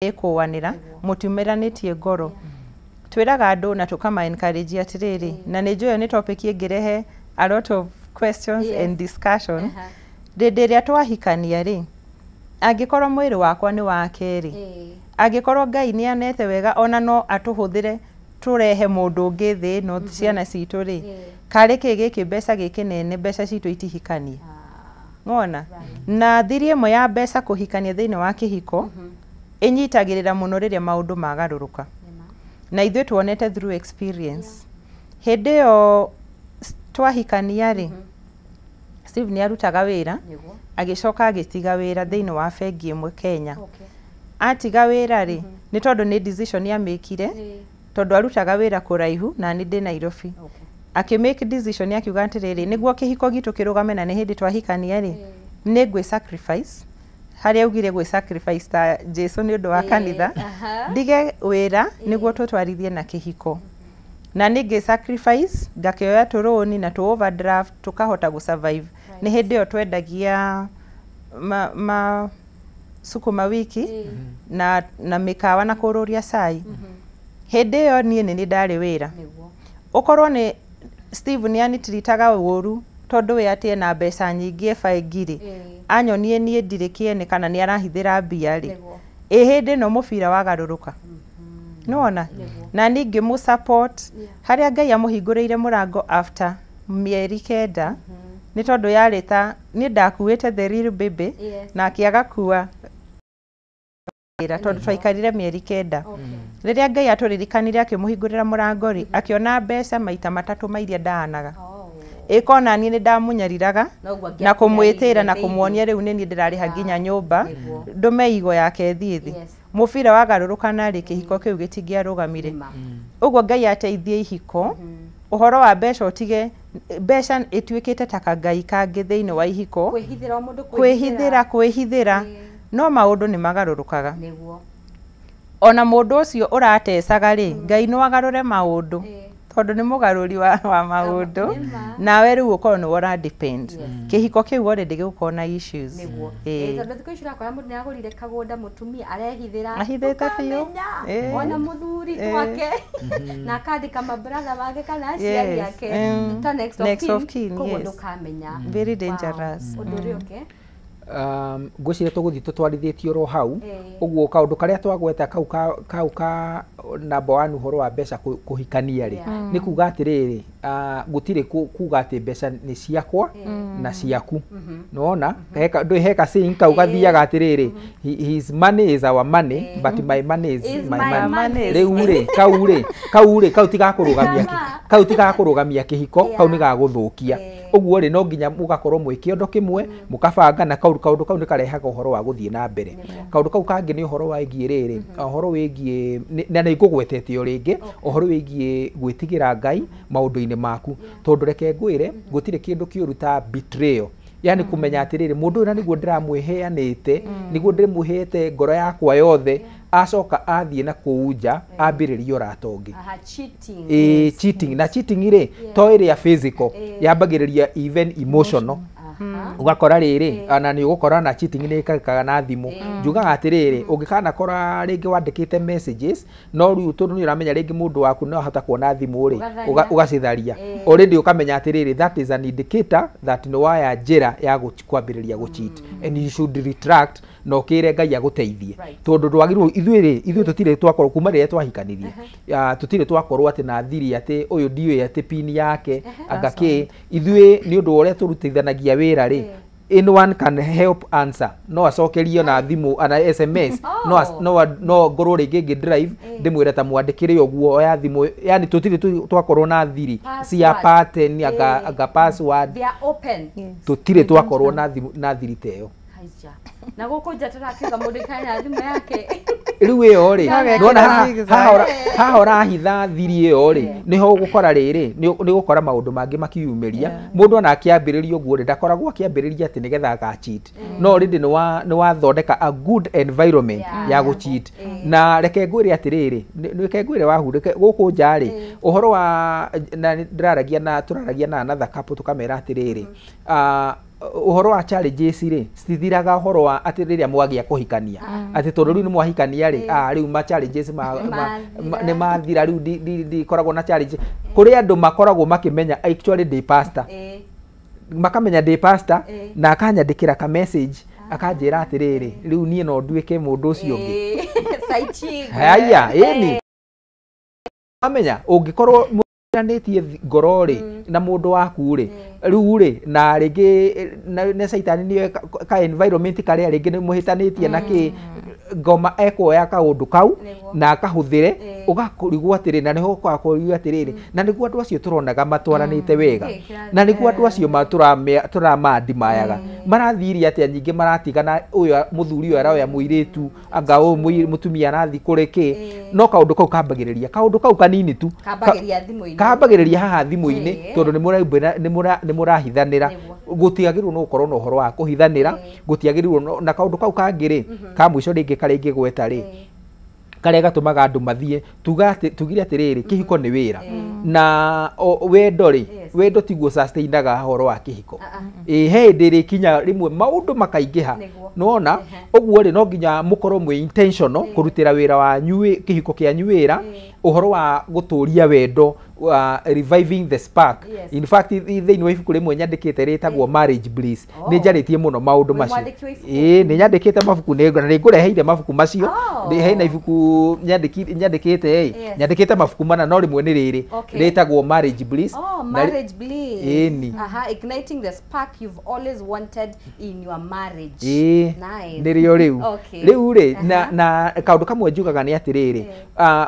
ikuwanira mutimiranitie ngoro twiraga andu na tukama encourage atiriri na nijuyo ni topic ingirehe a lot of questions and discussion rindiria twahikania ri angikorwo mwiri wakwa ni wa keri angikorwo Ngai ni anete wega ona no atuhuthire turehe mundu ungi thi no ciana citu ri kari ki giki mbeca giki nene mbeca citu itihikania ngona na thiri imwe ya mbeca kuhikania thiini wa kihiko inyitagirira muno riria maundu magaruruka na ithuĩ tuonete through experience hindi yo twahikania ri Steve ni arutaga wira agicoka agitiga wira thiini wa bengi imwe Kenya atiga wira ri ni tondu ni decision ya mekire tondu arutaga wira kuraihu na ni ndi Nairobi akimake decision akiuga atiriri niguo kihiko gitu kirugame na ni hindi twahikania ri ni ngwi sacrifice hari augire gwe sacrifice ta Jesu ni undu wa kanitha ndige wira niguo tutwarithie na kihiko na ninge sacrifice ngakioya turoni na tu overdraft tukahota gu survive ni hindi yo twendagia sukuma wiki na mikawa na kururia cai hindi yo nie ni ndari wira ukorwo ni Steve ni anitiritaga woru tondu we atie na mbeca nyingi ebangiri anyonie nie ndirikiene kana ni arahithira mbia ri hindi no mubira wagaruruka nona na ningi mu support haria Ngai amuhinguriire murango after mieri kenda ni tondu yarita ni ndakuite the real baby na akiaga kuwa tondu twaikarire mieri kenda riria Ngai aturirikanire akimuhingurira murango ri akiona mbeca maita matatu mairia ndaanaga ikona ni ndamunyariraga na kumwitira na kumwonia riu ni ndirariha nginya nyumba ndume igo yake thithi mubira wagaruruka na ri kihiko kiu gitingiarugamire uguo Ngai ateithie ihiko uhoro wa mbeca utige mbeca ituikite taka Ngai kangi thiini wa ihiko kwihithira no maundu ni magarurukaga ona mundu ucio uratecaga ri Ngai no agarure maundu tondu ni mugaruri wa maundu nawe riu ukorwo ni wora depend kihiko kiu already gigukorwo na issues tondu thiku icio urakora mundu ni agurire kagunda mutumia arehithira ahithite biu ona muthuri twake na akandika mabrother wake kana aciari yake ta next of kin koguo ndukamenya very dangerous undu uri okay ngwiciria tuguthi tutwarithitio ro hau uguo kaundu karia twagweta kau ka number 1 uhoro wa mbeca kuhikania ri ni kuga atiriri gutire kuga ati mbeca ni ciakwa na ciaku nona heka saying kau gathiaga atiriri his money is our money but my money is my money riu kau tigakurugamia kihiko kau ni gaguthukia uguo ri no nginya mugakorwo mwikiondo kimwe mukabanga na kaundu kau ni karehaga uhoro wa guthie na mbere kaundu kau kangi ni uhoro wa igiriri uhoro wigie na ni ngugwetetio ringi uhoro wigie gwitigira Ngai maundu-ini maku tondu reke ngwire gutire kindu kiuru ta betrayal yani kumenya atiriri mundu na niguo ndiramwiheanite niguo ndimuhete ngoro yakwa yothe acoka athie na kuuja ambiririo uratongi cheating na cheating ri to iri ya physical yambagiriria even emotional ugakora riri ana ni ugukora na cheating ni ikakaga na thimu njugaga atiriri ungikana kora ringi wandikite messages no riu tondu ni uramenya ringi mundu waku no ahota kuona thimu ri ugacitharia already ukamenya atiriri that is an indicator that no waya njira ya kwambiriria gucheat and you should retract no kire Ngai aguteithie tondu ndwagirwo ithuĩ tutire twakorwo kuma rĩrĩa twahikanirie tutire twakorwo ati na thiri ati uyu ndiwe ati pin yake agaki ithuĩ ni undu ũrĩa turutithanagia wĩra ri anyone can help answer no acokerio na thimu ana SMS no ngoro ringi drive ndimwire ta mwandikire uguo ya thimu yani tutire twakorwo na thiri cia pattern aga password they are open tutire twakorwo na thiri teyo na guku njatara akiuga mundu kana thimu yake riu iyo ri ndona haha urahitha thiri iyo ri niho gukora riri ni gukora maundu mangi makiyumiria mundu ona akiambiririo guo ndakoragwo akiambiriria ati nigetha ga cheat no already ni wathondeka a good environment ya gu cheat na reke ngwire atiriri reke ngwire wahurike guku njari uhoro wa turaragia na another couple tukamera atiriri uhoro wa challenges ri citithiraga uhoro wa ati riria mwagia kuhikania ati tondu riu ni mwahikania ri riu ma challenges ni mathira riu di koragwo na challenge kuri andu makoragwo makimenya actually day pastor makamenya day pastor na akanyandikira ka message akanjira atiriri riu nie no nduike mundu ucio ungi haya ni amenya ungikorwo muranĩtie ngoro ri na mundu waku ri riu ri na ringi na saitani ni ka environment karia ringi ni muhitanĩtie na ki ngoma ekoya kaundu kau na akahuthire ugakurigwo atiri na niho kwakurigwo atiriri na niguo andu acio turonaga matwaranite wega na niguo andu acio turamadimayaga marathiria ati nyingi maratigana uyu muthuri uyu araoya muiritu anga uyu mutumia arathi kuriki no kaundu kau kambagiriria kaundu kau kanini tu kambagiriria haha thimu-ini tondu ni murahithanira gutiagirwo no ukorwo no uhoro wa kuhithanira gutiagirwo na kaundu kau kangiri ka mwico ringi karingi gweta ri karia gatumaga andu mathie tugire atiriri kihiko ni wira na wendo ri wendo tiguo sustainaga horo wa kihiko he ndiri kinya rimwe maundu makaingiha nona uguo ri no nginya mukorwo mwe intentional kurutira wira wa kihiko kia nyuira uhoro wa guturia wendo reviving the spark in fact thiini wa ibuku rimwe nyandikite ritagwo marriage bliss ni njaritie muno maundu macio ni nyandikite mabuku ni ngureheire mabuku macio hena ibuku nyandikite nyandikite mabuku mana no rimwe ni riri ritagwo marriage bliss igniting the spark you've always wanted in your marriage nice nirio riu ri na kaundu kamwe njugaga ni atiriri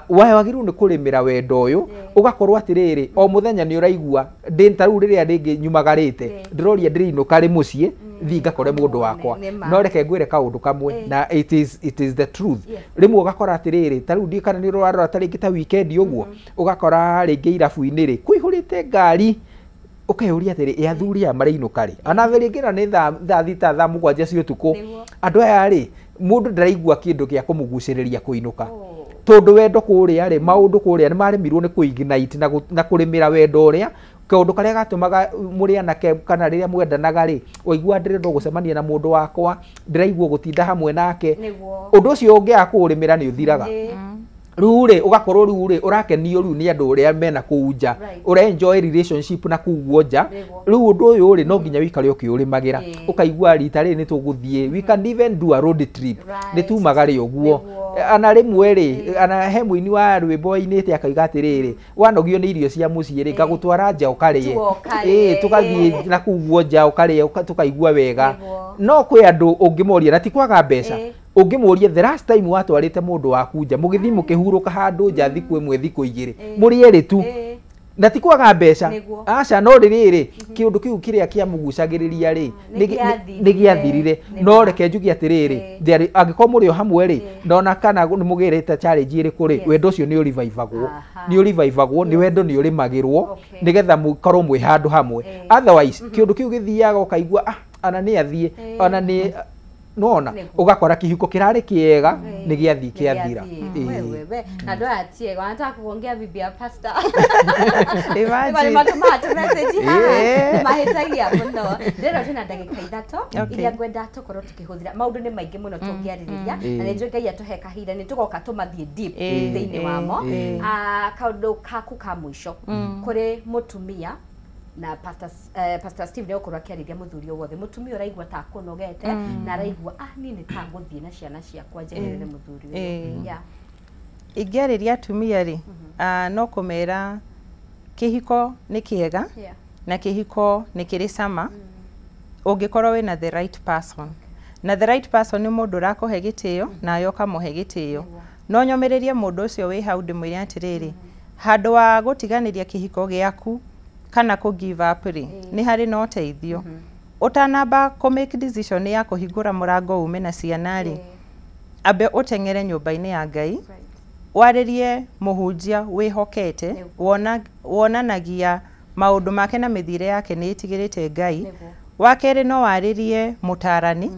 wagirwo ni kurimira wendo uyu ugakorwo atiriri o muthenya ni uraigua ndintaru riria ringi nyumagarite ndiroria ndiriinuka ri mucii thinga kore mundu wakwa no reke ngwire kaundu kamwe na it is the truth rimwe ugakora atiriri taru ndi kana ni rwarora taringi ta weekend uguo ugakora ringi irabu-ini ri kuihurite ngari ukayuria atiri athuri aya mariinuka ri anatheri ngira ni thaa thita thaa mugwanja cia utuku andu aya ri mundu ndaraigua kindu gia kumuguciriria kuinuka tondu wendo kuria ri maundu kuria ni maremirwo ni kuignite na kurimira wendo uria kaundu karia gatumaga muri anake kana riria mwendanaga ri waigua ndirenda gucemania na mundu wakwa ndiraigua gutinda hamwe nake undu ucio ungia kurimira ni uthiraga riu ri ugakorwo riu ri urakenio riu ni andu uria mena kuunja ura enjoy relationship na kuguo nja riu undu uyu ri no nginya wikare ukiurimagira ukaigua rita ri ni tuguthie we can even do a road trip ni tumaga ri uguo ana rimwe ri ana he muini wa rwimbo inite akaiga atiriri wanogio ni irio cia mucii ri ngagutwara nja ukarie tugathie na kuguo nja ukarie tukaigua wega no kwi andu ungimoria na ti kwaga mbeca ungimuria the last time watwarite mundu waku nja mugithi mukihuruka handu nja thiku imwe thiku igiri muri eri tu na ti kwaga mbeca aca no riri kiundu kiu kiria kia mugucagiriria ri ni giathirire no reke njugi atiriri angikorwo muri o hamwe ri ndona kana ni mugirite challenge iri kuri wendo ucio ni urivivagwo ni wendo ni urimagirwo nigetha mukorwo mwi handu hamwe otherwise kiundu kiu githiaga ukaigua ana ni athie ana ni nona ugakora kihiko kirari kiega ni giathi kiathira wewe na ndo atie wanataka kuongea bibi ya pastor imagine matuma message mahitagia muno ndero tuna ndagika ithato iria ngwenda tukorwo tukihuthira maundu ni maingi muno tungiaririria na ni njoe Ngai atuhe kahinda ni tugoka tumathie deep thiini wamo kaundu kaku ka mwisho kuri mutumia na pastor Steve ni okorwa kiarithia muthuri wothe mutumia uraigua ta kunogete na araigua ni taguthie na ciana ciakwa njerere muthuri ingĩarĩria atumia ri no kumera kihiko ni kiega na kihiko ni kiri sama ungikorwo wina the right person na the right person ni mundu urakuhe gitio na yoka muhe gitio no nyomererie mundu ucio wi hau ndimwire atiriri handu wa gutiganiria kihiko giaku kana ku give up ri ni hari no teithio utanamba ku make decision ya kuhingura murango ume na ciana ri abe utengere nyumba-ini ya Ngai waririe muhunjia wihokete wonanagia maundu make na mithire yake ni itigirite Ngai wakeri no waririe mutarani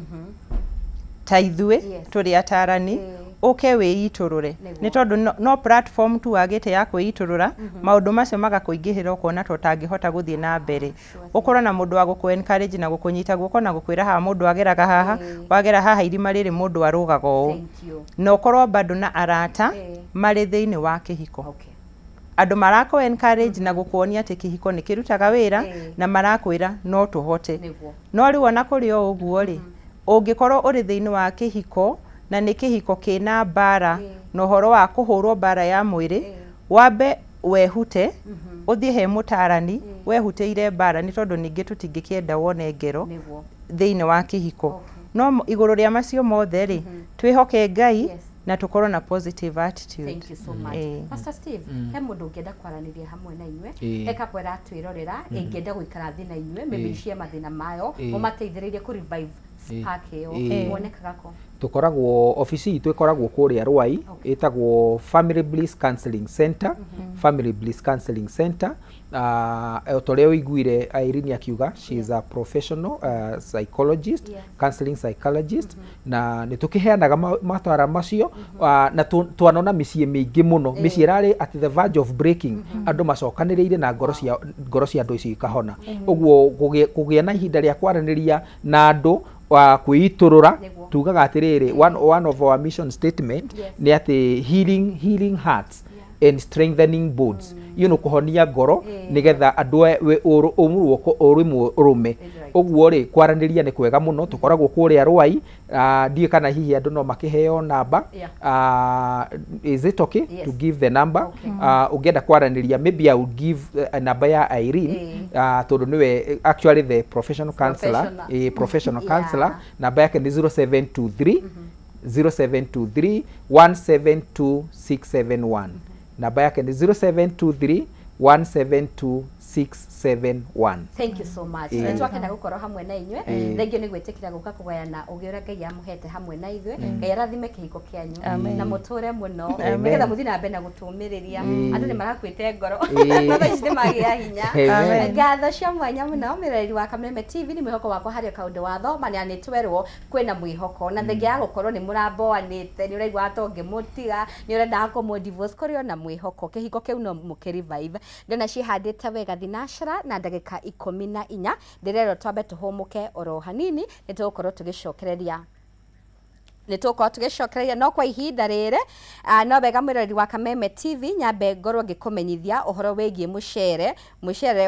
ta ithue turi atarani uke wiiturure ni tondu no platform tu agite ya kwiiturura maundu macio magakuingihira ukona to tangihota guthie na mbere ukorwo na mundu wa guku encourage na gukunyita guko na gukwira ha mundu ageraga haha wagera haha irima riri mundu arugaga uu no ukorwo bado na arata mari thiini wa kihiko andu marako encourage na gukuonia ati kihiko ni kirutaga wira na marakwira no tuhote no riu ona kuri o uguo ri ungikorwo uri thiini wa kihiko na ni kihiko kina bara no horo wa kuhurwo bara ya mwiri wambe wehute uthie he mutarani wehuteire bara ni tondu ningi tutingikienda wone ngero thiini wa kihiko no iguru ria macio mothe ri twihoke Ngai na tukorwo na positive attitude. Thank you so much. Pastor Steve, he mundu ungienda kwaraniria hamwe na inywe eka kwera twirorera ingienda guikara thi na inywe maybe cia mathina mayo mumateithiririe ku revive spark yo wonekaga ko tukoragwo ofisi itu ikoragwo kuria Rwai itagwo Family Bliss Counseling Center. Family Bliss Counseling Center tore uiguire Irene akiuga she is a professional psychologist, counseling psychologist na nitukiheanaga matwara macio na twanona micie mingi muno micie rari at the verge of breaking andu macokaniriire na ngoro cia andu icio ikahona uguo kugia na ihinda ria kwaraniria na andu wa kwiiturura tugaga atiriri one of our mission statement ni ati healing hearts and strengthening bonds kuhonia ngoro nigetha andu umuru urume uguo ri kwaraniria ni kwega muno tukoragwo kuria Rwai ndie kana hihi andu no makiheo namba is it okay to give the number ungenda kwaraniria maybe I would give a number ya Irene tondu niwe actually the professional counselor professional counselor namba yake ni 0723 172671 namba yake ni 0723 172671. Thank you so much. Twakenda gukorwo hamwe na inywe thengio ni gwitikira guka kugayana ugiura Ngai amuhete hamwe na ithwe Ngai arathime kihiko kianyu na muture muno nigetha muthi na mbere na gutumiriria andu ni marakwite ngoro na thaicinde magia hinya ngatho cia mwanya muno mireri wa Kameme TV ni mwihoko wakwa hari kaundu wa thoma ni twerwo kwina mwihoko na thengia ya gukorwo ni muramboanite ni uraigwa atonge mutiga ni urenda ko divorce kuri na mwihoko kihiko kiu no mukirivive ndona cihandite wega thinashara na ndagika 14 ndirero twambe tuhumuke oro hanini nitukorwo tugicokereria no kwa ihinda rire no bega mwirori wa Kameme TV nyambe ngorwo ngikumenyithia uhoro wigie mucere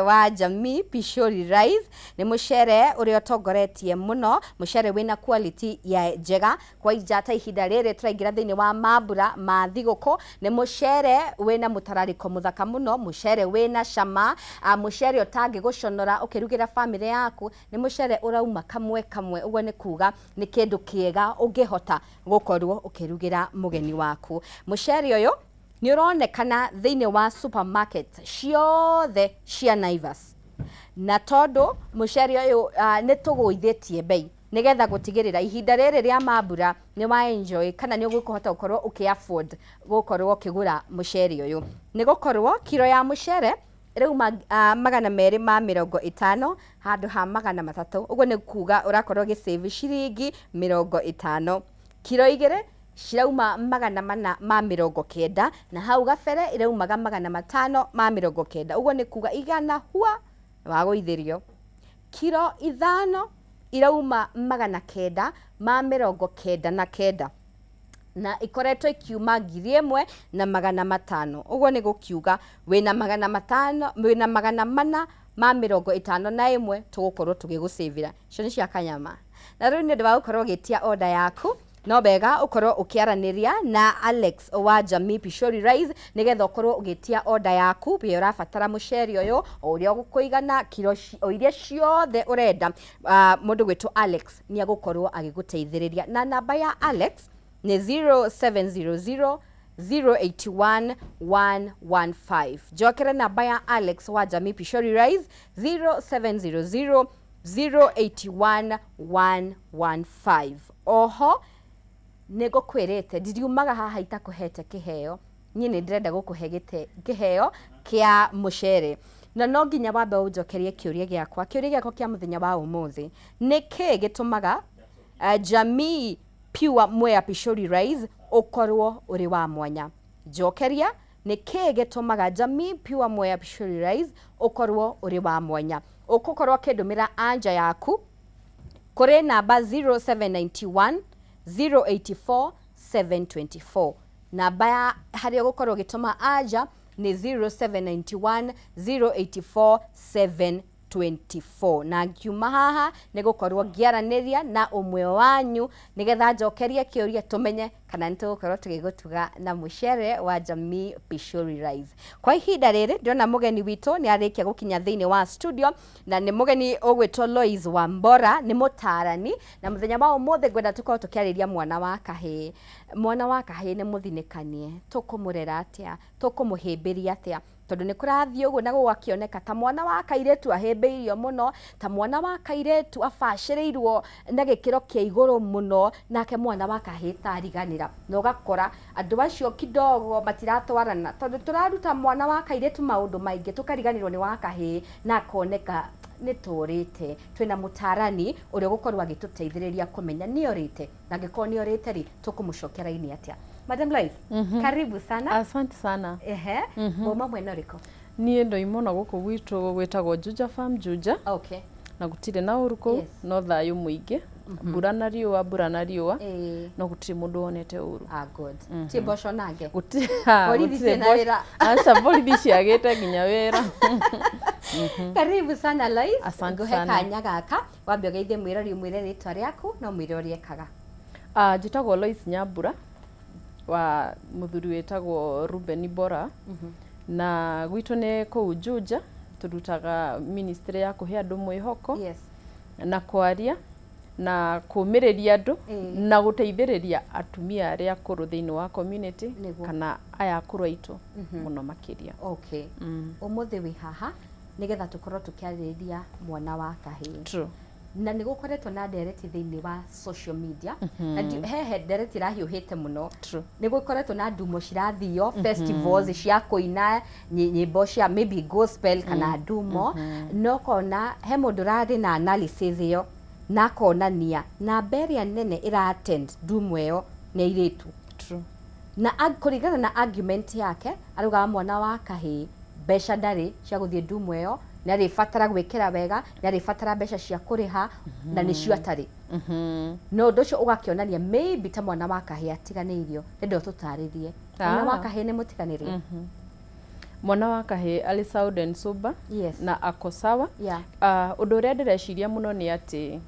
wa Jamii Pishori Rice ni mucere uri otongoretie muno mucere wina quality ya njega kwa ijata ihinda rire turaingira thiini wa mambura ma thiguko ni mucere wina mutarariko muthaka muno mucere wina cama mucere utangi guconora ukirugira family yaku ni mucere urauma kamwe uguo ni kuga ni kindu kiega ungihota gukorwo ukirugira mugeni waku mucere uyu ni uronekana thiini wa supermarket ciothe cia Naivas na tondu mucere uyu ni tuguithitie bei nigetha gutigirira ihinda riri ria mambura ni wa enjoy kana ni ugukuhota gukorwo ukiafford gukorwo ukigura mucere uyu ni gukorwo kilo ya mucere riu 250 handu ha 300 uguo ni kuga urakorwo gisave ciringi 50 kilo igire cirauma 490 na hau gabere iraumaga 590 uguo ni kuga igana hua wa guithirio kilo 5 irauma 999 na ikoretwo ikiuma 1,500 uguo ni gukiuga wina 500 wina 451 tugukorwo tugigusavira cio ni cia kanyama na riu ni ndiwa gukorwo gitia order yaku no bega ukorwo ukiaraniria na Alex wa Jamii Pishori Rice nigetha ukorwo ugitia order yaku bi urabatara mucere uyu uria ugukuigana kilo iria ciothe urenda mundu gwitu Alex ni agukorwo agiguteithiriria na namba ya Alex ni 0700 081 115 jokere namba ya Alex wa Jamii Pishori Rice 0700 081 115 oho nego kwirete ndiriumaga haha itakuhete kiheo nyi ni ndirenda gukuhe kiheo kia mucere na no nginya wambe unjokerie kiuria giakwa kia muthenya wa umuthi niki gitumaga Jamii Pure Mwea Pishori Rice ukorwo uri wa mwanya. Njokeria nĩ kĩĩ gĩtũmaga Jamii Pure Mwea Pishori Rice ukorwo uri wa mwanya. Ũkũkorwo kĩndũmĩra anja yaku kũrĩ namba 0791 084 724. Namba ya harĩa ũgũkorwo ũgĩtũma anja nĩ 0791 084 724. Na ngiuma haha nĩ gũkorwo ngĩaranĩria na ũmwe wanyu nĩgetha njokerie kĩũria tũmenye kana nĩ tũgũkorwo tũgĩgũtuga na mũcere wa Jamii Pishori Rice. Kwa ihinda rĩrĩ ndĩrona mũgeni witũ nĩ arĩkia gũkinya thĩinĩ wa studio, na nĩ mũgeni ũgwĩtwo Lois Wambora, nĩ mũtarani, na mũthenya wa ũmũthĩ ngwenda tũkorwo tũkĩarĩria mwana wa kahĩĩ. Mwana wa kahĩĩ nĩ mũthinĩkanie, tũkũmũrera atĩa, tũkũmũhĩmbĩria atĩa, tondũ nĩ kũrathiĩ ũguo na gũgakĩoneka ta mwana wa kairĩtu ahĩmbĩirio mũno, ta mwana wa kairĩtu abacĩrĩirwo na gĩkĩro kĩa igũrũ mũno, nake mwana wa kahĩĩ tariganĩra. Na ũgakora andũ acio kidogo matiratwarana, tondũ tũraruta mwana wa kairĩtu maũndũ maingĩ tũkariganĩrwo nĩ wa kahĩĩ na akoneka nĩ tũrĩte. Twĩna mũtarani ũrĩa ũgũkorwo agĩtũteithĩrĩria kũmenya nĩ orĩte, na angĩkorwo nĩ orĩte rĩ tũkũmũcokera ini atĩa. Madam Lois, karibu sana. Asante sana. Moma mwena ũrĩkũ? Niĩ ndoimona gũkũ gwitũ gwĩtagwo Juja Farm, Juja. Okay. Na gũtirĩ na ũrũkũ, no thayũ mũingĩ. Mbura na riũa, no gũtirĩ mũndũ wonete ũru. Good. Ti mboco nange. Gũtirĩ mboco. Aca borithi ciagĩte nginya wĩra. Karibu sana Lois. Asante sana. Kanya gaka, wambe ũgeithie mwĩrori mwĩre rĩtwa rĩaku na mwĩre ũrĩa ekaga. Njĩtagwo Lois Nyambura wa mũthuri wĩtagwo Ruben Bora, na gwitũ nĩ kũu Juja, tũrutaga ministry ya kũhe andũ mwĩhoko na kwaria na kũmĩrĩria andũ na gũteithĩrĩria atumia arĩa akũrũ thĩinĩ wa community kana aya akũrũ aitũ mũno makĩria. Okay. Ũmũthĩ wĩ haha nĩgetha tũkorwo tũkĩarĩrĩria mwana wa kahĩĩ. True. Na nĩ gũkoretwo na ndereti thĩinĩ wa social media, na hehe ndereti irahiũhĩte mũno. Nĩ gũkoretwo na ndumo cirathio, festivals cia kũina nyĩmbo cia maybe gospel kana ndumo, no kona he mũndũ ũrarĩ na analysis ĩyo na konania namba ĩrĩa nene ĩra-attend ndumo ĩyo nĩ airĩtu. Na kũringana na argument yake araugaga mwana wa kahĩĩ mbeca ndarĩ cia gũthiĩ ndumo ĩyo, nĩ arĩbatara gwĩkĩra wega, nĩ arĩbatara mbeca cia kũrĩha na nĩcio atarĩ. No ũndũ ũcio ũgakĩonania maybe ta mwana wa kahĩĩ atiganĩirio. Rĩndĩ ũtũtarĩrie mwana wa kahĩĩ nĩ mũtiganĩrie. Mwana wa kahĩĩ arĩ sound and sober na ako sawa. Ũndũ ũrĩa ndĩreciria mũno nĩ atĩ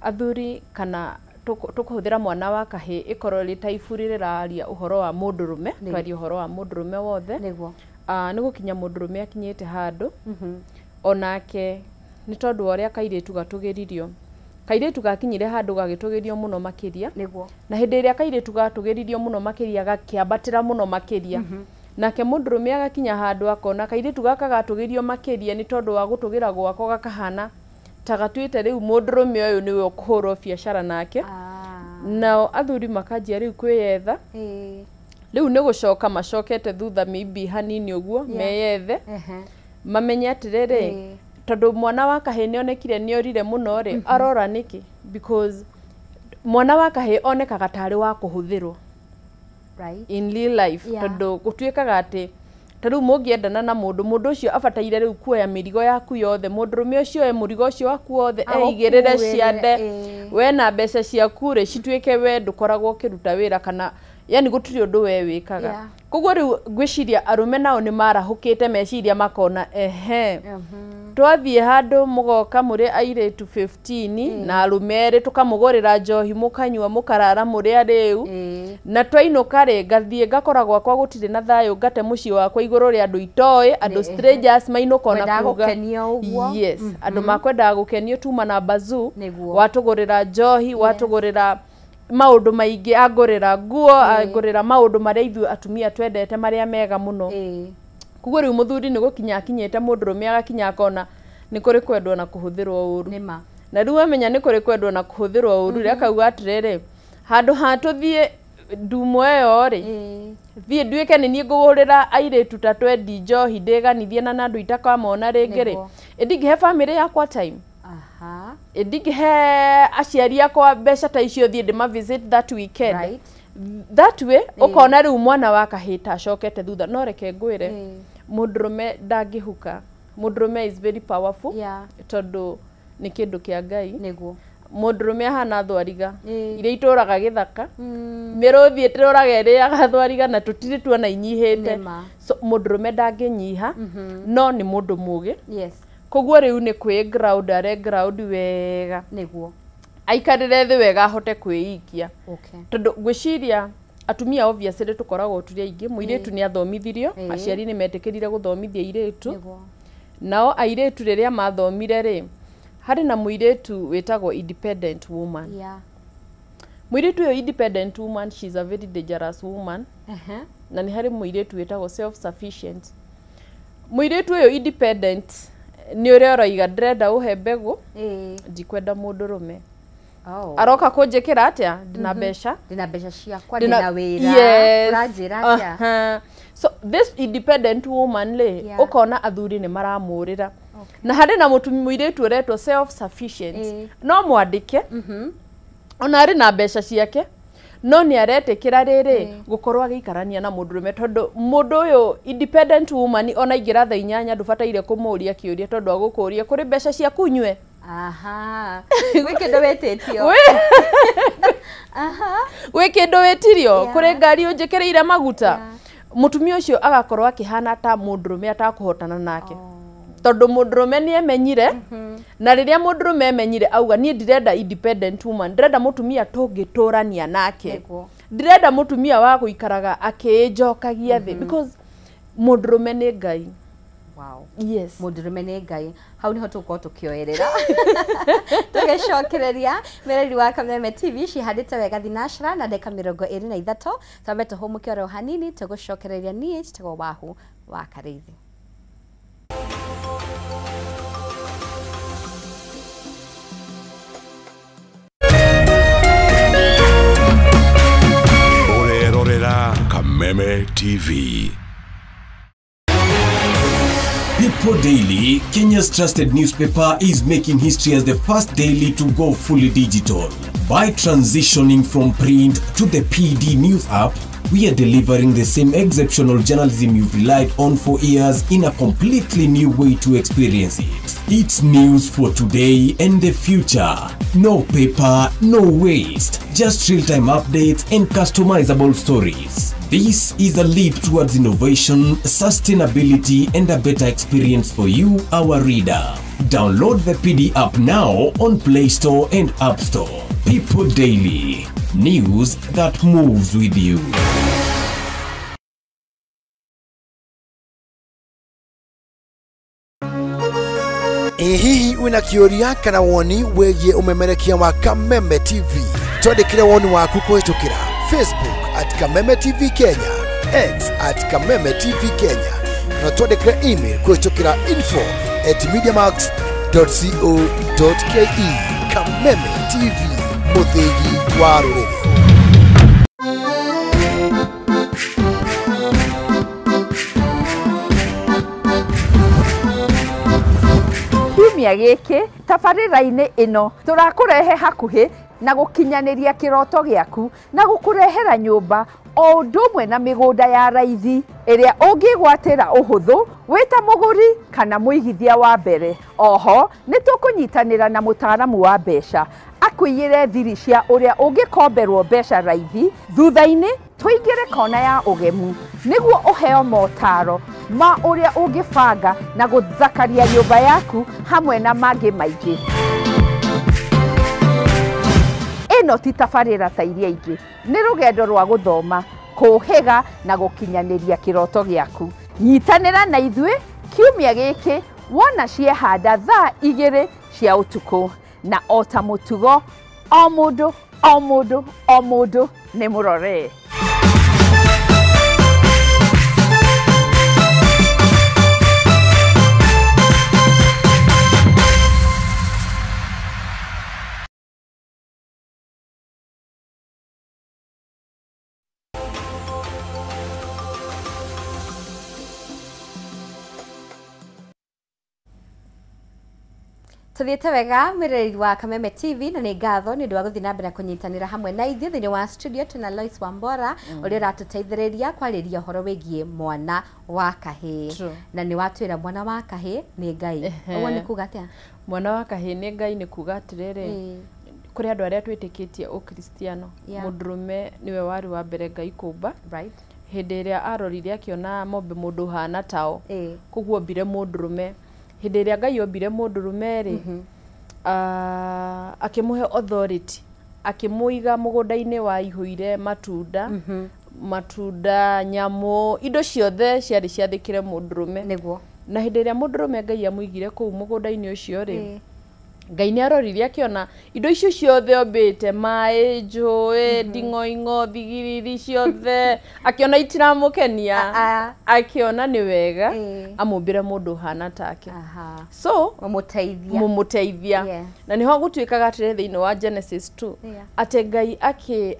athuri kana tukũhũthĩra mwana wa kahĩĩ ĩkorwo rĩ ta iburi rĩraria ũhoro wa mũndũrũme, twaria ũhoro wa mũndũrũme wothe. Nĩ gũkinya mũndũrũme akinyĩte handũ onake nĩ tondũ ũrĩa kairĩtu gatũgĩririo. Kairĩtu gakinyire handũ gagĩtũgĩrio mũno makĩria, na hĩndĩ ĩrĩa kairĩtu gatũgĩririo mũno makĩria gakĩambatĩra mũno makĩria, nake mũndũrũme agakinya handũ akona kairĩtu gaka gatũgĩrio makĩria nĩ tondũ wa gũtũgĩra gwako gakahana ta gatuĩte rĩu mũndũrũme ũyũ nĩwe ũkũhũrwo biacara nake. Nao athuri makanjia rĩu kwĩyetha, rĩu nĩ gũcoka macokete thutha maybe hanini ũguo meyethe, mamenye atĩrĩrĩ, tondũ mwana wa kahĩĩ nĩ onekire nĩ orire mũno rĩ, arora nĩkĩ? Because mwana wa kahĩĩ onekaga tarĩ wa kũhũthĩrwo in real life, tondũ gũtuĩkaga atĩ ta rĩu mũngĩendana na mũndũ ũcio abataire rĩu kuoya mĩrigo yaku yothe, mũndũrũme ũcio oe mũrigo ũcio waku wothe eigĩrĩre ciande, we na mbeca ciaku rĩ cituĩke we ndũkoragwo ũkĩruta wĩra kana yani gũtirĩ ũndũ we wĩkaga. Koguo rĩu ngwĩciria arũme nao nĩ marahũkĩte meciria makona twathiĩ handũ mũgoka mũrĩ airĩtu 15 na arũme erĩ tũkamũgũrĩra njohi mũkanyua mũkarara mũrĩa rĩu, na twainũka rĩ ngathiĩ ngakora gwakwa gũtirĩ na thayũ, ngate mũciĩ wakwa igũrũ rĩa andũ itoĩ, andũ strangers mainũka na kuga andũ makwendaga gũkenio tuma na bazoo, watũgũrĩra njohi, watũgũrĩra maũndũ maingĩ, angũrĩra nguo, angũrĩra maũndũ marĩa ithuĩ atumia twendete marĩa mega mũno. Koguo rĩu mũthuri nĩ gũkinya akinyĩte mũndũrũme agakinya akona nĩ kũrĩ kwendwo na kũhũthĩrwo ũru. Na rĩu amenya nĩ kũrĩ kwendwo na kũhũthĩrwo ũru rĩ, akauga atĩrĩrĩ, handũ ha tũthiĩ ndumo ĩyo rĩ, thiĩ nduĩke nĩ niĩ ngũgũrĩra airĩtu ta 20 njohi ndĩganithie na andũ itakamona rĩngĩ rĩ, ndingĩhe family yakwa time, ndingĩhe aciari akwa mbeca ta icio thiĩ ndĩma visit that weekend, that way ukona riu mwana wa kahita acokete thutha no reke ngwire mundurume ndangihuka mundurume is very powerful tondu ni kindu kia Ngai niguo mundurume ahana thwariga iria ituraga githaka miruthi ituraga iria gathwariga na tutiri tuona inyihite so mundurume ndanginyiha no ni mundu mugi koguo riu ni kwi ground are ground wega niguo aikarire thi wega ahote kwiikia tondu gwiciria atumia obviously tukoragwo turi aingi muiretu ni athomithirio aciari ni metikirire guthomithia iretu nao airetu riria mathomire ri hari na muiretu wetagwo independent woman muiretu yo independent woman, she is a very dangerous woman na ni hari muiretu wetagwo self sufficient muiretu yo independent ni uria roiga ndrenda uhe mbegu ndikwenda mundurume aroka kunjikira atia ndina mbeca ciakwa ndina wira uranjira atia so this independent woman ukona athuri ni maramurira na hari na mutumi muiretu uretwo self sufficient no mwandike ona ari na mbeca ciake no ni aretikira riri gukorwa giikarania na mundurume tondu mundu uyu independent woman ona ingira tha inyanya ndubataire kumuria kiuria tondu agukuria kuri mbeca cia kunywe wikindu wetitio wikindu wetirio kuri ngari unjikireire maguta mutumia ucio agakorwa akihana ta mundurume atakuhotana nake tondu mundurume ni emenyire na riria mundurume emenyire auga ni ndirenda independent woman ndirenda mutumia tungiturania nake ndirenda mutumia wa guikaraga akijokagia thi because mundurume ni Ngai. Wow. Yes. Mundurume ni Ngai. Hau niho tuko tukioerera. Tugecokereria mireri wa Kameme TV cihandite wega thinashara na ndeka 23 twabe tuhumuke oro hanini tugucokereria nie tutago wahu wa Karithi. Orerorera Kameme TV. People Daily, Kenya's trusted newspaper, is making history as the first daily to go fully digital. By transitioning from print to the PD News app, we are delivering the same exceptional journalism you've relied on for years in a completely new way to experience it. It's news for today and the future. No paper, no waste. Just real-time updates and customizable stories. This is a leap towards innovation, sustainability, and a better experience for you, our reader. Download the PD app now on Play Store and App Store. People Daily. News that moves with you. Hihi wina kioria kana woni wegie umemerekia wa Kameme TV. Twandikire woni waku kuhitukira Facebook @Kameme TV Kenya, X @Kameme TV Kenya. Na twandikire email kuhitukira info@mediamax.co.ke. Kameme TV, muthigi wa ruriri. Kiumia giki tabarira-ini ino turakurehe hakuhi na gukinyaniria kiroto giaku na gukurehera nyumba o ndumwe na migunda ya raithi iria ungigwatira uhuthu wita muguri kana muigithia wa mbere. Oho ni tukunyitanira na mutaaramu wa mbeca akuiyire thiri cia uria ungikomberwo mbeca raithi thutha-ini tuingire kona ya ugemu niguo uheo motaro ma uria ungibanga na guthakaria nyumba yaku hamwe na mangi maingi. Ino ti tabarira ta iria ingi, ni rugendo rwa guthoma, kuhiga na gukinyaniria kiroto giaku. Nyitanira na ithue kiumia giki wona ciehanda thaa 2 cia utuku na ota mutugo o mundu ni murore. tuthiete wega mwireri wa Kameme TV na nĩ ngatho nĩ ũndũ wa gũthiĩ na mbere kũnyitanĩra hamwe na ithuĩ thĩinĩ wa studio tuna Lois Wambora ũrĩa ũratũteithĩrĩria kwarĩria ũhoro wĩgiĩ mwana wa kahĩĩ na nĩ watwĩra mwana wa kahĩĩ nĩ Ngai ũguo nĩ kuga atĩa mwana wa kahĩĩ nĩ Ngai nĩ kuga atĩrĩrĩ kuri andũ arĩa twĩtĩkĩtie ũkristiano mũndũrũme niwe wari wa mbere Ngai kũmba hĩndĩ ĩrĩa arorire akĩona mombe mũndũ hana tao koguo ombire mũndũrũme hĩndĩ ĩrĩa Ngai ombire mũndũrũme rĩ akĩmũhe authority akĩmũiga mũgũnda-inĩ wa ihũire matunda nyamũ indo ciothe ciarĩ ciathĩkĩre mũndũrũme nĩguo na hĩndĩ ĩrĩa mũndũrũme Ngai amũigire kũu mũgũnda-inĩ ũcio rĩ Ngai nĩ arorire akĩona indo icio ciothe ombĩte maĩ njũĩ nding'oing'o thigiriri ciothe akĩona itiramũkenia akĩona nĩ wega amũmbĩre mũndũ hana take so mũmũteithia na nĩho gũtuĩkaga atĩrĩ thĩinĩ wa Genesis 2 atĩ Ngai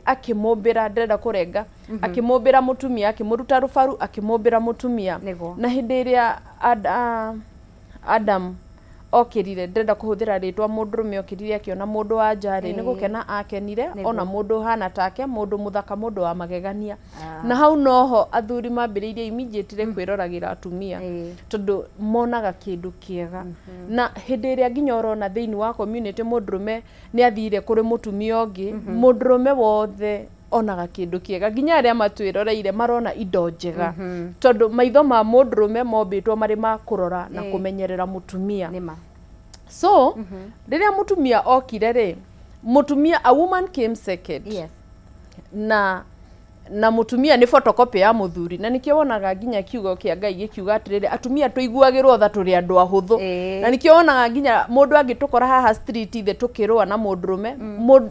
akĩmũmbĩra ndĩrenda kũrenga akĩmũmbĩra mũtumia akĩmũruta rũbaru akĩmũmbĩra mũtumia na hĩndĩ ĩrĩa Adam okirire ndenda kuhuthira ritwa mũndũrũme okirire akiona mũndũ wa njari nĩ gũkena akenire ona mũndũ hana take mũndũ muthaka mũndũ wa magegania na hau noho athuri mambĩrĩirie immediately kwĩroragira atumia tondũ monaga kĩndũ kĩega na hĩndĩ ĩrĩa nginya ũrona thĩinĩ wa community mũndũrũme nĩ athire kũrĩ mũtumia ũngĩ mũndũrũme wothe onaga kĩndũ kĩega nginya arĩa matwĩroreire marona indo njega tondũ maitho ma mũndũrũme mombĩtwo marĩ ma kũrora na kũmenyerera mũtumia so rĩrĩa mũtumia okire rĩ mũtumia a woman came second na mũtumia nĩ photocopy ya mũthuri na nĩkĩo wonaga nginya kiugo kĩa Ngai gĩkiuga atĩrĩrĩ atumia tũiguagĩrwo tha tũrĩ andũ ahũthũ na nĩkĩo wonaga nginya mũndũ angĩtũkora haha street ithe tũkĩrũa na mũndũrũme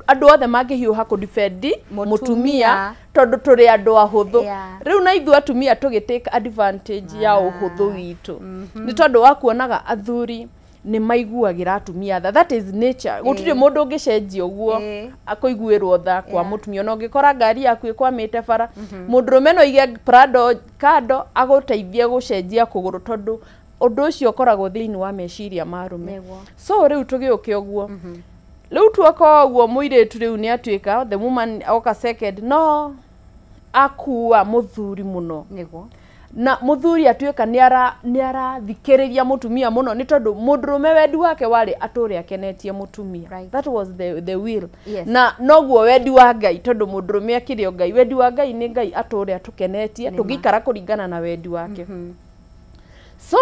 andũ othe mangĩhiũha kũdefend mũtumia tondũ tũrĩ andũ ahũthũ rĩu na ithuĩ atumia tũgĩtake advantage ya ũhũthũ witũ nĩ tondũ wa kuonaga athuri nĩ maiguagĩra atumia tha that is nature gũtirĩ mũndũ ũngĩcenjia ũguo akũiguĩrwo tha kwa mũtumia no ngĩkora ngari yaku ĩkwamĩte bara mũndũrũme no ige Prado kando agũteithie gũcenjia kũgũrũ tondũ ũndũ ũcio ũkoragwo thĩinĩ wa meciria ma arũme so rĩu tũgĩũke ũguo rĩu tuoka ũguo mũirĩtu rĩu nĩ atuĩka the woman oka second no akua mũthuri mũno na mũthuri atuĩka nĩ arathikĩrĩria mũtumia mũno nĩ tondũ mũndũrũme wendi wake warĩ atũre akenetie mũtumia that was the will na noguo wendi wa Ngai tondũ mũndũrũme akĩrĩ o Ngai wendi wa Ngai nĩ Ngai atũre atũkenetie tũgĩikara kũringana na wendi wake so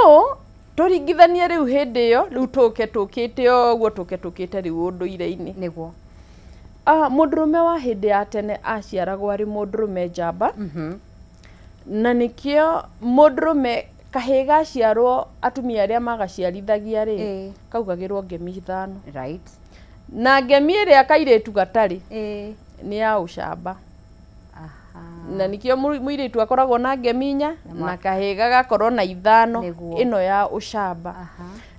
tũringithanie rĩu hĩndĩ ĩyo rĩu tũkĩte ũguo tũkĩte rĩu ũndũire-inĩ nĩguo mũndũrũme wa hĩndĩ ya tene aciaragwo arĩ mũndũrũme njamba na nikio mũndũrũme kahĩĩ gaciarwo atumia arĩa magaciarithagia rĩ kaugagĩrwo ngemi 5 na ngemi ĩrĩa kairĩtu gatarĩ nĩ ya ũcamba na nikio mũirĩtu akoragwo na ngemi 4 na kahĩĩ gagakorwo na 5 ĩno ya ũcamba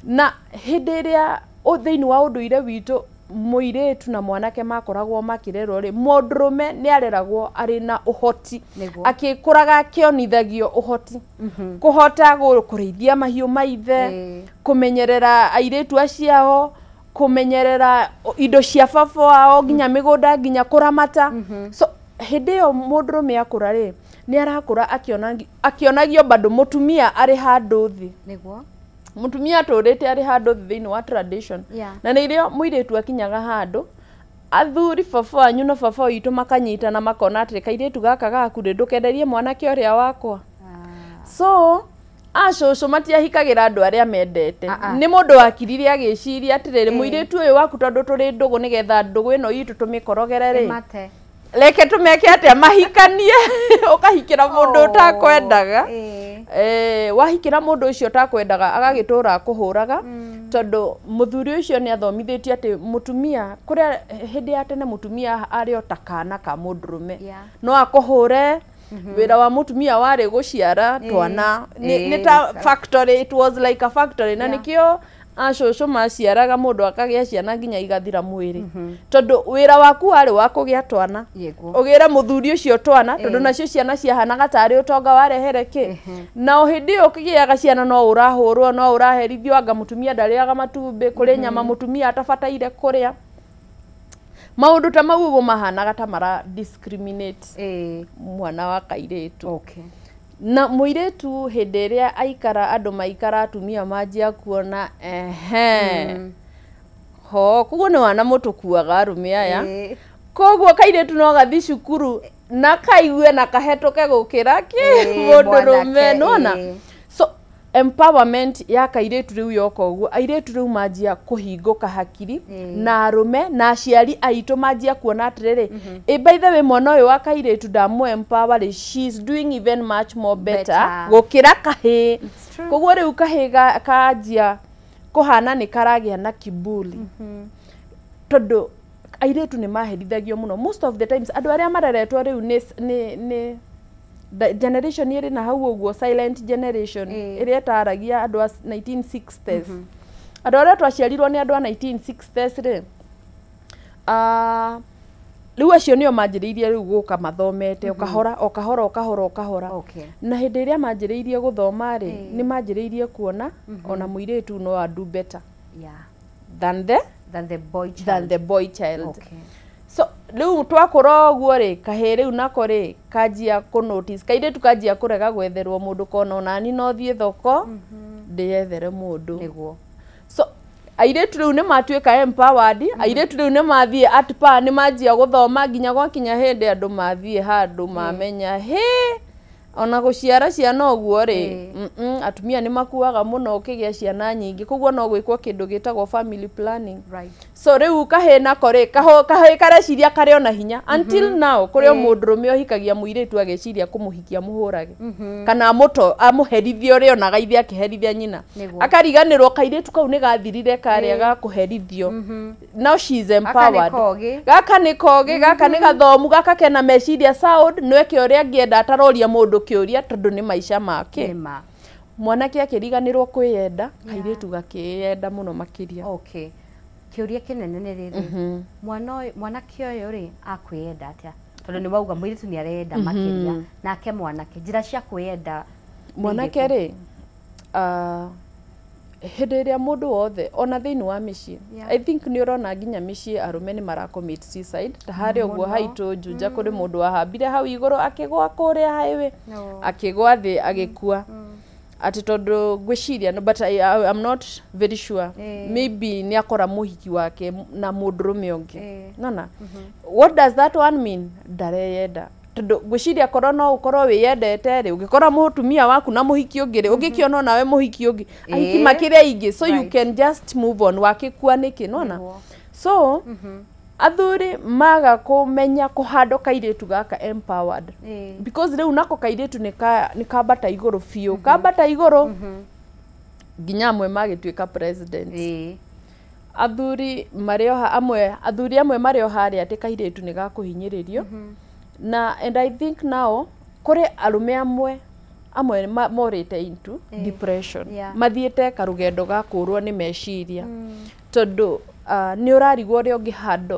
na hĩndĩ ĩrĩa thĩinĩ wa ũndũire witũ mũirĩtu na mwanake makoragwo makĩrerwo rĩ mũndũrũme nĩ areragwo arĩ na ũhoti akĩkũraga akĩonithagio ũhoti kũhota kũrĩithia mahiũ maithe kũmenyerera airĩtu aciao kũmenyerera indo cia baba wao nginya mĩgũnda nginya kũramata so hĩndĩ ĩyo mũndũrũme akũra rĩ nĩ arakũra akĩonagio bado mũtumia arĩ handũ thĩ nĩguo mũtumia tũrĩte arĩ handũ thĩinĩ wa tradition na nĩ irio mũirĩtu akinyaga handũ athuri baba wanyu na baba witũ makanyitana makona atĩ kairĩtu gaka gaku ndũkenderie mwanake ũrĩa wakwa so acũcũ matiahikagĩra andũ arĩa mendete nĩ mũndũ wakirire agĩciria atĩrĩrĩ mũirĩtu ũyũ waku tondũ tũrĩ ndũgũ nĩgetha ndũgũ ĩno itũ tũmĩkorogere rĩ reke tũmeke atĩa mahikanie ũkahikĩra mũndũ ũtakwendaga wahikĩra mũndũ ũcio ũtakwendaga agagĩtũra kũhũraga tondũ mũthuri ũcio nĩ athomithĩtie atĩ mũtumia kũrĩa hĩndĩ ya tene mũtumia arĩ o ta kana ka mũndũrũme no akũhũre wĩra wa mũtumia warĩ gũciara twana nĩ ta factory it was like a factory na nĩkĩo acũcũ maciaraga mũndũ akagĩa ciana nginya igathira mwĩrĩ tondũ wĩra waku warĩ wa kũgĩa twana ũgĩre mũthuri ũcio twana tondũ nacio ciana ciahanaga tarĩ ũtonga warehere kĩ na hĩndĩ ĩyo ũkĩgĩaga ciana no ũrahũrwo no ũraherithio anga mũtumia ndarĩaga matumbĩ kũrĩ nyama mũtumia atabataire kũrĩa maũndũ ta mau ũguo mahanaga ta mara discriminate mwana wa kairĩtu na mũirĩtu hĩndĩ ĩrĩa aikara andũ maikara atumia manjia kuona ho koguo nĩ wana mũtũkuaga arume aya koguo kairĩtu no gathi cukuru na kaigue na kahetũke gũkĩra mũndũrũme nona so empowerment ya kairĩtu rĩu yoka ũguo airĩtu rĩu manjia kũhingũka hakiri na arume na aciari aitũ manjia kuona atĩrĩrĩ by the way mwana ũyũ wa kairĩtu ndamu empower she's doing even much more better gũkĩra kahĩ koguo rĩu kahĩ kanjia kũhana nĩ karagĩa na kiburi tondũ airĩtu nĩ maherithagio mũno most of the times andũ arĩa mareretwo rĩu nĩ generation ĩrĩ na hau ũguo silent generation ĩrĩa ĩtaragia andũ a 1960s andũ arĩa twaciarirwo nĩ andũ a 1960s rĩu acio nĩo manjĩrĩirie rĩu gũka mathomete okahora na hĩndĩ ĩrĩa manjĩrĩirie gũthoma rĩ nĩ manjĩrĩirie kuona ona mũirĩtu no do better than the boy child so rĩu twakũra ũguo rĩ kahĩ rĩu nako rĩ kanjia kũ notice kairĩtu kanjia kũrega gwetherwo mũndũ kona onani no thiĩ thoko ndĩyethere mũndũ so airĩtu rĩu nĩ matuĩka empowered airĩtu rĩu nĩ mathiĩ atpa nĩ manjia gũthoma nginya gwakinya hĩndĩ andũ mathiĩ handũ mamenya ona gũciara ciana ũguo rĩ atumia nĩ makuaga mũno ũkĩgĩa ciana nyingĩ koguo no gwĩkwo kĩndũ gĩtagwo family planning so rĩu kahĩ nako rĩ kahĩ kareciria karĩ ona hinya until now kũrĩ mũndũrũme ũhikagia mũirĩtu ageciria kũmũhikia mũhũrage kana amũherithie ũrĩa onaga ithe akĩherithia nyina akariganĩrwo kairĩtu kau nĩ gathirire karĩa ga kũherithio now she's empowered gaka nĩ kogĩ gaka nĩ gathomu gaka kena meciria sound nweke ũrĩa angĩenda ataroria mũndũ kĩũria tondũ nĩ maica make mwanake akĩriganĩrwo kwĩyenda kairĩtu gakĩyenda mũno makĩria kĩũria kĩnene nĩ rĩrĩ mwanake ũyũ rĩ akwĩyenda atĩa tondũ nĩ wauga mũirĩtu nĩ areyenda makĩria nake mwanake njĩra cia kwĩyenda mwanake rĩ hĩndĩ ĩrĩa mũndũ wothe ona thĩinĩ wa mĩciĩ I think nĩ ũrona nginya mĩciĩ arũme nĩ maracommit suicide ta harĩ ũguo haitũ Juja kũrĩ mũndũ wahambire hau igũrũ akĩgwa kũrĩa highway akĩgwa thĩ agĩkua ati tondũ ngwĩciria but I'm not very sure maybe nĩ akora mũhiki wake na mũndũrũme ũngĩ nona what does that one mean ndareyenda tondũ ngwĩciria korwo no ũkorwo wĩyendete rĩ ũngĩkora mũtumia waku na mũhiki ũngĩ rĩ ũngĩkĩona nawe mũhiki ũngĩ ahiki makĩrĩ aingĩ so you can just move on wakĩkua nĩkĩ nona so athuri maga kũmenya kũhandũ kairĩtu gaka empowered because rĩu nako kairĩtu nĩ kambata igũrũ biũ kambata igũrũ nginya amwe magĩtuĩka president athuri amwe marĩ o harĩa atĩ kairĩtu nĩ gakũhinyĩrĩrio na and I think now kũrĩ arume amwe morĩte into depression mathiĩte karũgendo ga kũrwo nĩ meciria tondũ nĩ ũrarigwo ũrĩa ũngĩhandwo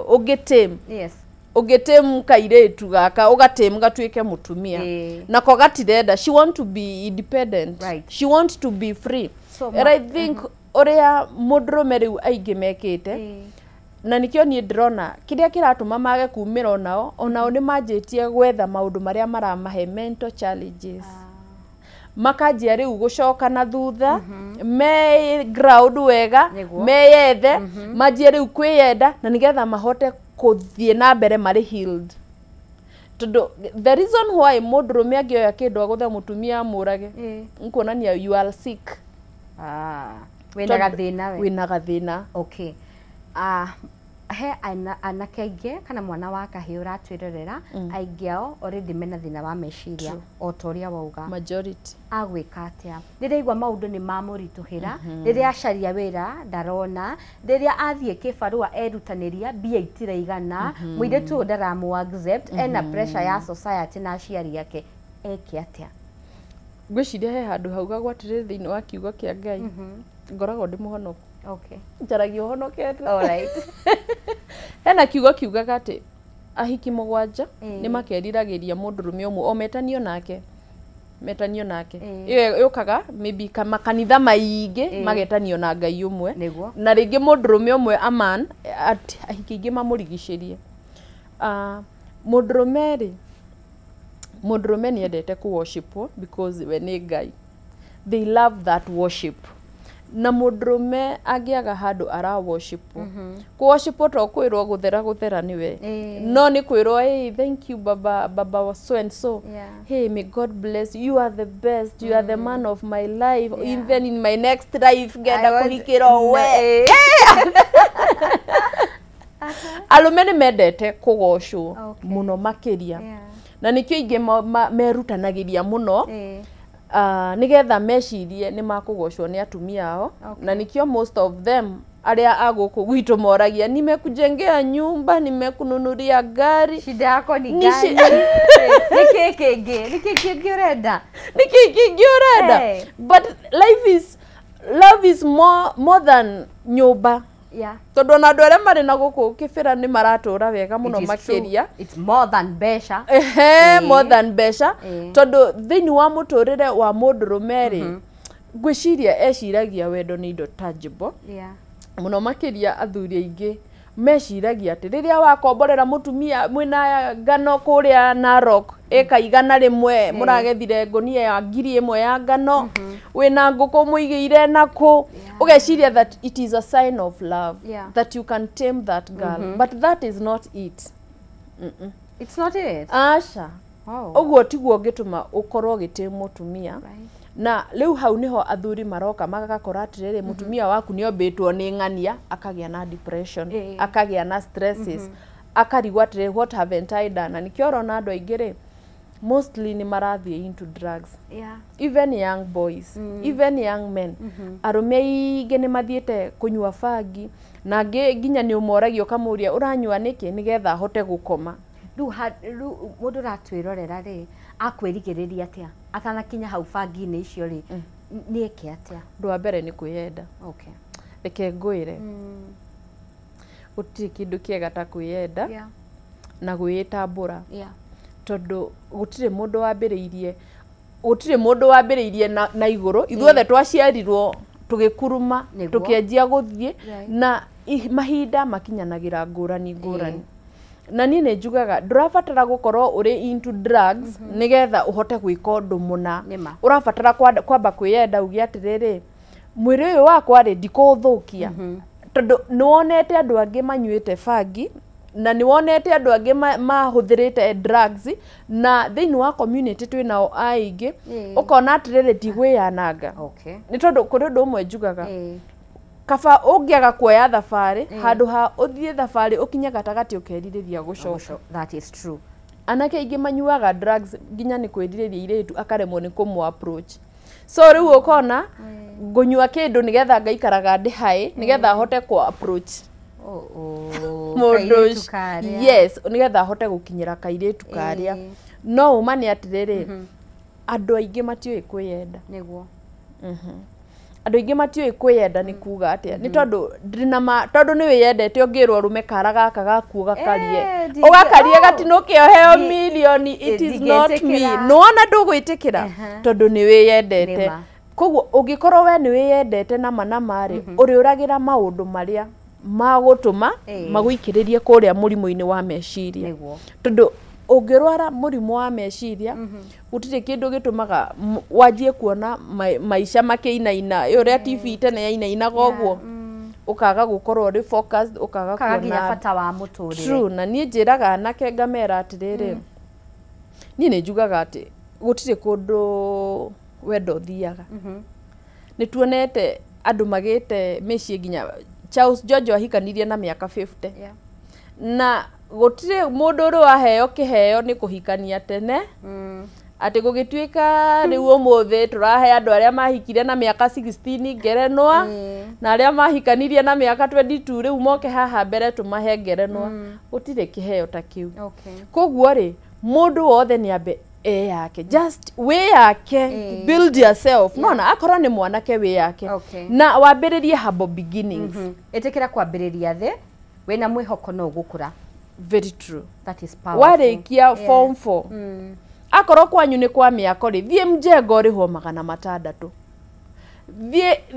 ũngĩtĩm kairĩtu gaka ũgatĩm gatuĩke mũtumia nako gatirenda she want to be independent she want to be free and I think ũrĩa mũndũrũme rĩu aingĩ mekĩte na nikio niĩ ndĩrona kĩrĩa kĩratũma mage kumĩra onao nĩ manjĩtie gwetha maũndũ marĩa maramahe mental challenges makanjia rĩu gũcoka na thutha me ground wega meyethe manjie rĩu kwĩyenda na nĩgetha mahote gũthiĩ na mbere marĩ healed tondũ the reason why mũndũrũme angĩoya kĩndũ agũthe mũtumia amũrage nĩkuonania you are sick wĩna gathĩna he anake aingĩ kana mwana wa kahĩĩ ũratwĩrorera aingĩ ao already mena thĩna wa meciria o ta ũrĩa wauga majority agwĩka atĩa rĩrĩa aigua maũndũ nĩ mamũritũhĩra rĩrĩa acaria wĩra ndarona rĩrĩa athiĩ kĩbarũa erutanĩria mbia itiraigana mũirĩtu ũyũ ndaramũ accept ena pressure ya society na aciari ake eke atĩa ngwĩciria he handũ hauga gwatĩrĩ thĩinĩ wa kiugo kĩa Ngai ngoragwo ndĩ mũhonoku Okay. Njaragia honokete. All right. Hena kiugaga ati ahiki mugwanja ni makeriragiria mundurume umwe o metanio nake iyo yukaga maybe kama kanitha maingi magetanio na Ngai umwe na ringi mundurume umwe aman ati ahiki ingi mamurigishirie mundurume ni endete ku worship because we ni Ngai. They love that worship. Na mundurume agiaga handu ara worship ku worship to kwirwo guthera niwe no ni kwirwo hey thank you baba so and so hey may God bless you, are the best, you are the man of my life, even in my next life genda kuhikiro we alume ni mendete kugocwo muno makiria na nikio inge merutanagiria muno nigetha mecirie ni makugocwo ni atumia ao na nikio most of them aria aguku gwitu moragia nimekujengea nyumba, nimekununulia gari, shida yako ni gani? Nikiki urenda but love is more than nyumba. Yeah. Tondu na andu aria mari na guku kibira ni maratura wega muno makiria. It's more than besha. More than besha. Tondu thiini wa muturire wa mundurume ri gwiciria eciragia wendo ni indo tangible. Yeah. Muno makiria athuri aingi meciragia ati riria wakomborera mutumia mwina ngano kuria Narok eka igana rimwe muragethire ngonia ya 1,000 ya ngano wina nguku muigeire naku ugeciria that it is a sign of love that you can tame that girl but that is not it. It's not it. Asha oguo tiguo ngituma ukorwo gite mutumia na leu hau niho athuri maroka magakora atiriri mutumia waku ni ombitwo ni ng'ania akagia na depression akagia na stresses akarigwa atiri what haven't I done na nikio rona andu aingire mostly ni marathie into drugs. Even young boys even young men arume ingi ni mathiete kunywa fangi na nginya ni umoragio kamuria uranywa niki nigetha hote gukoma ru mundu ratwirorera ri akwirigiriria atia atanakinya hau fangi-ini icio ri ni eke atia? Ndu wa mbere ni kwiyenda. Okay. Reke ngwire gutiri kindu kiega ta kwiyenda na gwitambura tondu gutiri mundu wambiriirie na iguru ithuothe twaciarirwo tugikuruma tukienjia guthie na mahinda makinyanagira ngurani na ni ne njugaga ndurabatara gukorwo uri into drugs nigetha uhote gwika undu muna urabatara kwamba kwiyenda ugi atiriri mwiri uyu wakwa ri ndikuthukia tondu niwonete andu angi manyuite fangi na niwonete andu angi mahuthirite drugs na thiini wa community twinao aingi ukona atiriri ndigwiyananga ni tondu kuri undu umwe njugaga kaba ungiaga kuoya thabari handu ha uthie thabari ukinya gatagati ukeririria gucoka. That is true. Anake ingi manyuaga drugs nginya ni kwiririria iretu akaremwo ni kumu approach so riu ukona ngunywa kindu nigetha ngaikaraga ndi hai nigetha hote ku approach mundu yes nigetha hote gukinyira kairetu karia no umane atiriri andu aingi matioi kwiyenda niguo andu aingi matioi kwiyenda ni kuga atia ni tondu tondu ni wiyendete ungirwo rume kara gaka gaku gakarie ugakarie gatinukio heo milioni it is not me nona ndugwitikira tondu ni wiyendete koguo ungikorwo we ni wiyendete na manamari uri uragira maundu maria magutuma maguikiririe kuria murimo-ini wa meciria tondu ungirwara murimu wa meciria gutire kindu gitumaga wajie kuona maisha makiinaina uria TV tene yainaina goguo ukaga gukorwo ri focused ukaga kuona bata wa muturire. True na nie njiraga anake ngamera atiriri nie ne njugaga ati gutire kundu wendo thiaga ni tuonete andu magite mecii nginya Charles George ahikanirie na miaka 50 na gutire mundu uri waheo kiheo ni kuhikania tene ati gugituika riu umuthi turahe andu aria mahikire na miaka 16 ngerenwa na aria mahikanirie na miaka 22 riu moke haha mbere tumahe ngerenwa gutire kiheo ta kiu koguo ri mundu wothe ni ambe yake just way yake build yourself no na akora ni mwanake way yake na wambiririe humble beginnings etekera kwambiriria the wena mwihoko no gukura very true that is powerful warikia form 4 akoro kwanyu ni kwa miako ri thie mjengo ri ho 600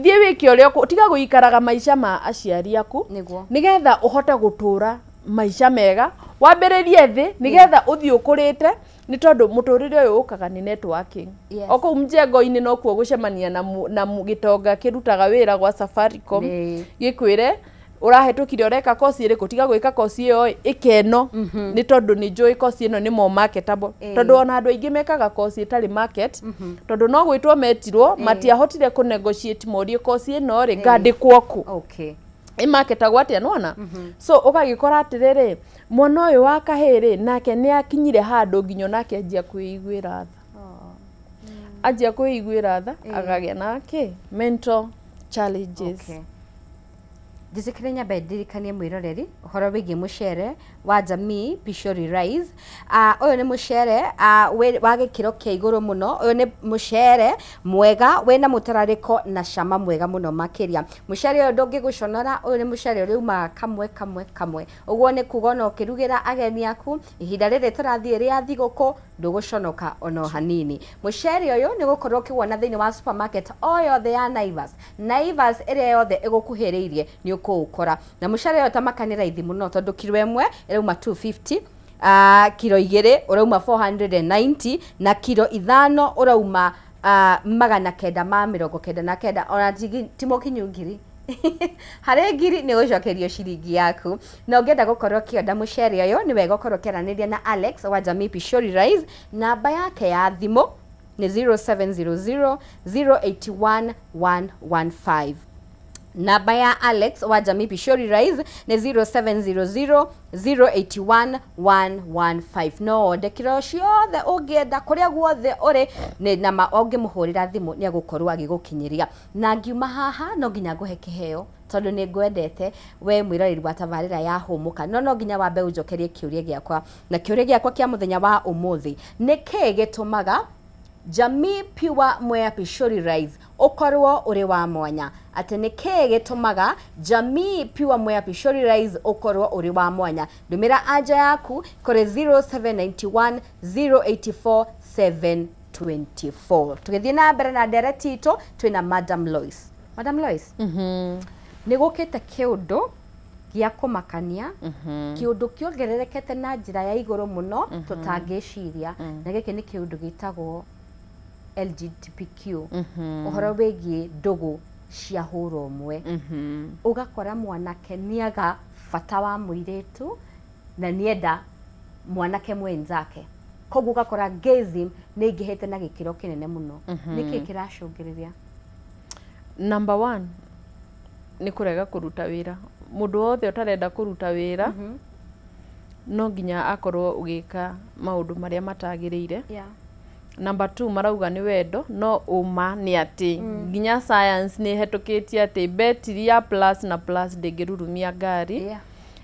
thie wiki uria tiga guikaraga maisha ma aciari aku nigetha uhote gutura maisha mega wambiririe thi nigetha uthii ukurite ni tondu muturire uyu ukaga ni networking oko mjengo-ini no kuo gucemania na gitonga kirutaga wira gwa Safaricom gikwire urahetukire ureka kosi iri kutiga gwika kosi iyo ikeno ni tondu ni njui kosi ino ni mo marketable tondu ona andu aingi mekaga kosi itari market tondu no gwitwo metirwo matiahotire ku negotiate morie kosi ino ri ngandikwo ku marketagwo atia nona so ukagikora atiriri mwana uyu wa kahiri nake ni akinyire handu nginyo nake anjia kuiguira tha agagia nake mental challenges Jizikire nyambe ndirikanie mwiroreri uhoro wigie mucere wa Jamii Pishori Rice uyu ni mucere wa gikiro kia iguru muno uyu ni mucere mwega wena mutarariko na cama mwega muno makiria mucere uyu ndungiguconora uyu ni mucere uri uma kamwe uguo ni kuga no kirugira ageni aku ihinda riri turathie ria thiguku nduguconoka ono hanini mucere uyu ni gukorwo kiwona thiini wa supermarket o yothe ya Naivas ire yothe igukuhiriirie ni ukukora na mucere uyu tamakani raithi muno tondu kilo imwe irauma 250 kilo 2 urauma 490 na kilo 5 urauma 999 ona timo kinyungiri hare ngiri ni gucokerio ciringi yaku na ungienda gukorwo kionda mucere uyu ni wega gukorwo kiaraniria na Alex wa Jamii Pishori Rice namba yake ya thimu ni 0700 081 115 namba ya Alex wa Jamii Pishori Rice ni 0700 081 115 no ndekiro ciothe ungienda kuria guothe uri ni nama ungimuhurira thimu ni agukorwo agigukinyiria na ngiuma haha no nginya nguhe kiheo tondu ni ngwendete we mwiroreri wa tabarira ya humuka no nginya wambe unjokerie kiuria giakwa na kiuria giakwa kia muthenya wa umuthi niki gitumaga Jamii Pure Mwea Pishori Rice ukorwo uri wa mwanya ati niki gitumaga Jamii Pure Mwea Pishori Rice ukorwo uri wa mwanya ndumira anja yaku kore 0791 084 724 tugithie na mbere na ndereti itu twina Madam Lois ni gukite kiundu gia kumakania kiundu kiongererekete na njira ya iguru muno tutangiciria na giki ni kiundu gitagwo LGBTQ uhoro wigie ndugu cia huro mwe ugakora mwanake niaga bata wa muiritu na nienda mwanake mwenzake koguo ugakora gayism ni ingihete na gikiro kinene muno niki kiracungiriria number 1 ni kurega kuruta wira mundu wothe utarenda kuruta wira no nginya akorwo ugika maundu maria matagiriire number 2 marauga ni wendo no uma ni ati nginya science ni hetukitie ati betri ya plus na plus ndingirurumia ngari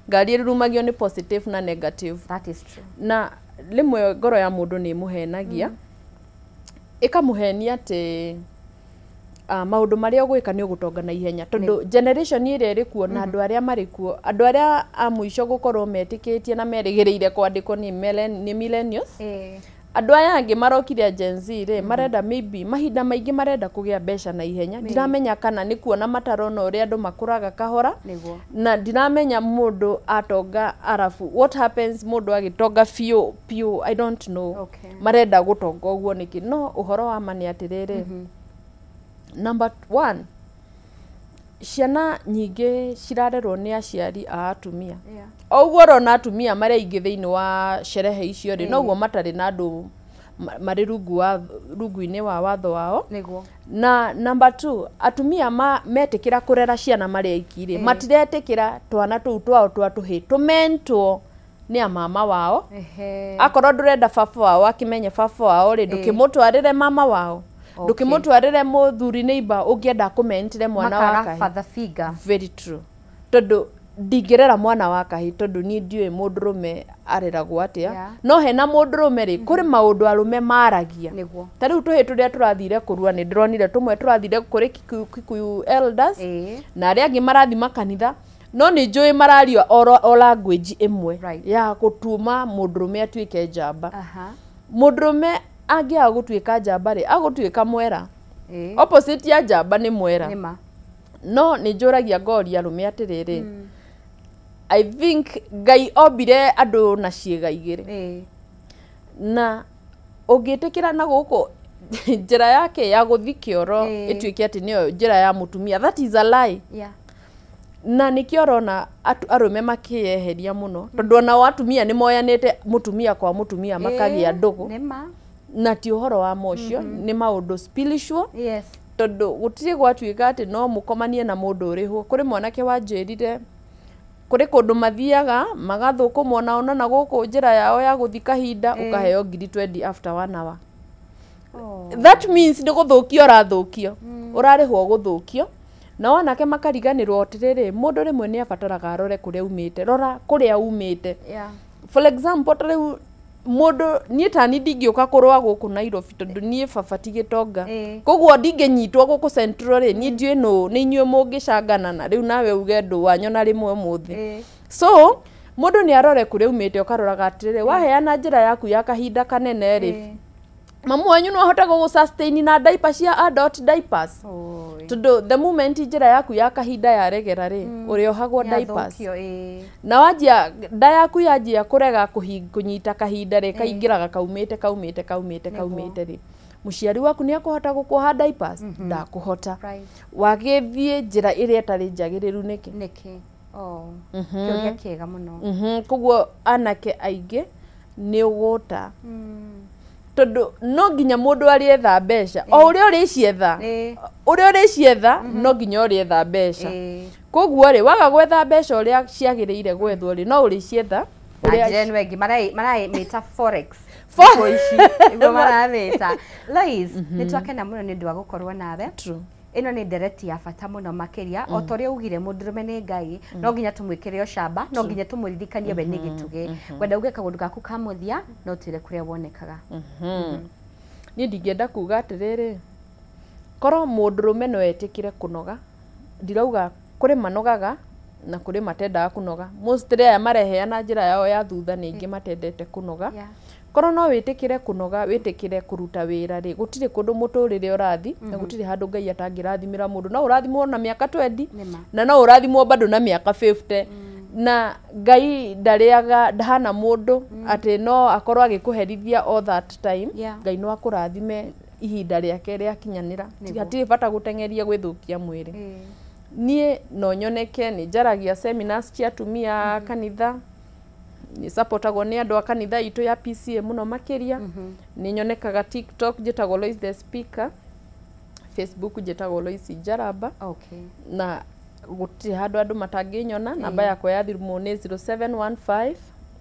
ngari irurumagio ni positive na negative that is true na limwe ngoro ya mundu ni muhenagia ikamuhenia ati maundu maria ugwika ni ugutonga na ihenya tondu generation ire iri kuo na andu aria mari kuo andu aria a muico gukorwo metikitie na merigiriire kwandikwo ni millennials andu aya angi marokire Gen Z ri marenda maybe mahinda maingi marenda kugia mbeca na ihenya ndiramenya kana ni kuona matarona uria andu makuraga kahora na ndiramenya mundu atonga arafu what happens mundu agitonga few I don't know marenda gutonga uguo niki no uhoro wa mani atiriri number 1 ciana nyingi cirarerwo ni aciari a atumia oguo rona atumia maria ingi thiini wa sherehe icio ri noguo matari na andu mari rungu-ini wa watho wao na number 2 atumia metikira kurera ciana mari aikire matiretikira twana tuu twao twatuhi tumentwo ni mama wao akorwo ndurenda baba wao akimenye baba wao ri ndukimutwarire mama wao ndukimutwarire muthuri neighbor ungienda kumentire mwana wake father figure very true tondu ndingirera mwana wa kahi tondu ni ndiwe mundurume areragwo atia no hena mundurume ri kuri maundu arume maragia ta riu tuhi turia turathire kurua ni ndronire tumwe turathire kuri Kikuyu elders na aria angi marathi makanitha no ni njui marario o language imwe ya gutuma mundurume atuike njamba mundurume angia gutuika njamba ri agutuika mwera opposite ya njamba ni mwera no ni njuragia ngori arume atiriri I think Ngai ombire andu na ciega igiri na ungitikira na guku njira yake ya guthi kioro ituike ati niyo njira ya mutumia, that is a lie. Na nikio rona arume makieheria muno tondu ona watumia ni moyanite mutumia kwa mutumia makagia ndugu na ti uhoro wa mocio ni maundu spiritual tondu gutiri gwatuika ati no mukomanie na mundu uriho kuri mwanake wanjirire kuri kundu mathiaga magathukumwo naona na guku njira yao ya guthi kahinda ukaheo 20 after 1 hour. That means ni guthukio rathukio urarihwo guthukio na wanake makariganirwo tiriri mundu rimwe ni abataraga arore kuria umite rora kuria umite for example tariu mundu ni tani ndingiuka kurwa guku Nairobi tondu ni babati Gitonga koguo ndinginyitwo guku Central ri ni ndiwe no ni inywe mungicangana na riu nawe uge ndu wanyona rimwe muthi so mundu ni arore kuria umite ukaroraga atiriri waheana njira yaku ya kahinda kanene ri mamu wanyu no hota go sustain na diaper cia adult diapers tondu the moment njira yaku ya kahinda ya regera ri uriohagwo diapers na wajia nda yaku yajia kurega kunyita kahinda ri kaingiraga kaumite ri muciari waku ni akuhota gukuha diapers ndakuhota wagithie njira iria etari njagiriru niki kioria kiega muno koguo anake aingi ni uguta tondu no nginya mundu arietha mbeca o uria uricietha no nginya urietha mbeca koguo ri waga gwetha mbeca uria ciagiriire gwethwo ri no uricietha uria ni wengi marai meta forex ibo marameta Lois ni twakena muno ni ndu wa gukorwo nawe ino ni ndereti ya bata muno makiria o toria ugire mundurume ni Ngai no nginya tumwikire camba no nginya tumuririkanie we ni gituge wenda uge kagundu gaku kamuthia no tire kuria wonekaga ni ndingenda kuga atiriri koro mundurume no etikire kunoga ndirauga kuri manogaga na kuri matendaga kunoga most aya mareheana njira yao ya thutha ningi matendete kunoga koro no witikire kunoga witikire kuruta wira ri gutire kundu muturire urathi na gutire handu Ngai atangirathimira mundu no urathimwo na miaka 20 na no urathimwo bado na miaka 50 na Ngai ndariaga ndahana mundu ati no akorwo agikuherithia all that time Ngai no akurathime ihinda riake ria kinyanira hatire bata gutengeria gwithukia mwiri nie no nyoneke ni njaragia seminars cia tumia kanitha ni supportagwo ni andu a kanitha itu ya PCA muno makiria ni nyonekaga TikTok njitagwo Lois the Speaker, Facebook njitagwo Lois Njaramba na gutire handu andu matanginyona namba yakwa ya thimu ni 0715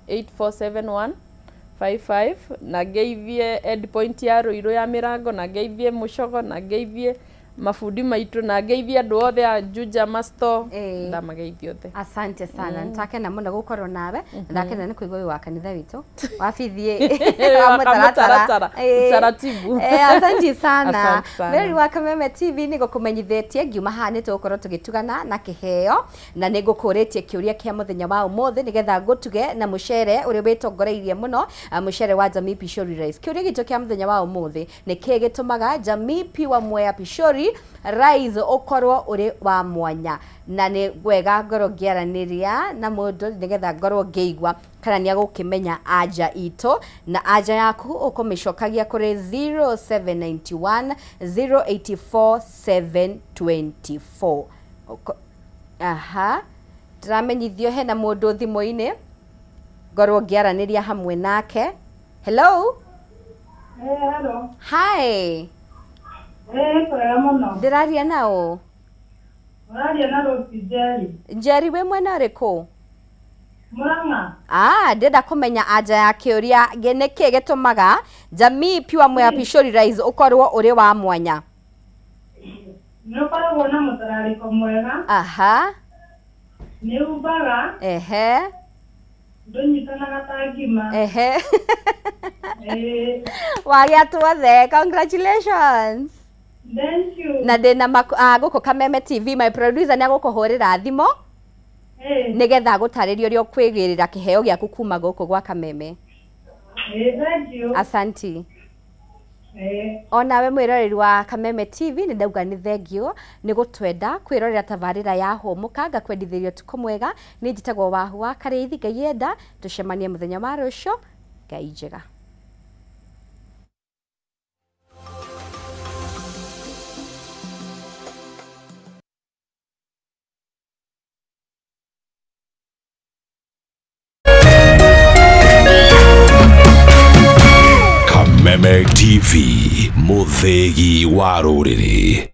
847155 na ngeithie endpoint ya Ruiru ya Mirango na ngeithie Mushogo na ngeithie mafundi maitu na ngeithia andu othe a Juja Masto ndamageithia othe. Asante sana ntakena muno gukorwo nawe ndakena ni kuigwa wa kanitha witu wafithie wa mutaratara taratibu asante sana Mary wa Kameme TV ni gukumenyithitie ngiuma hani tukorwo tugitugana na kiheo na ni gukuritie kiuria kia muthenya wa umuthi nigetha ngutuge na mucere uri witongoreirie muno mucere wa Jamii Pishori Rice. Kiuria gitu kia muthenya wa umuthi ni kigitumaga Jamii Piwa Mwea Pishori Rice ukorwo uri wa mwanya na ni gwega ngoro ngiaraniria na mundu nigetha ngorwo ngeigwa kana ni agukimenya aja ito na aja yaku ukomicokagia kuri 0791 084 724 turamenyithio hena mundu thimu-ini ngorwo ngiaraniria hamwe nake. Hello. Hello. Hi. Kwega muno. Ndiraria nao. Ndiraria na Rosi Njeri. Njeri we mwena riku? Murang'a. Ndenda kumenya aja ya kiuria niki gitumaga Jamii Piwa Mwea Pishori Rice ukorwo uri wa mwanya. Ni ukoragwo na mutarariko mwega. Nĩ umbaga. Ehe. Ndũnyitanaga ta ngima. Ehe. Wagĩa tuothe. Congratulations. Thank you. Na ndĩna gũkũ Kameme TV, my producer nĩ agũkũhũrĩra thimũ. Nĩgetha agũtarĩrie ũrĩa ũkwĩgĩrĩra kĩheo gĩaku kuma gũkũ gwa Kameme. Thank you. Asanti. Onawe mwĩroreri wa Kameme TV nĩ ndauga nĩ thengio nĩ gũtwenda kwĩrorera tabarĩra ya hũmũka ngakwendithĩria ũtukũ mwega. Nĩ njĩtagwo Wahua Karĩithi, Ngai enda tũcemanie mũthenya wa rũciũ. Ngai njega. Kameme TV, mũthĩgi wa rũrĩrĩ.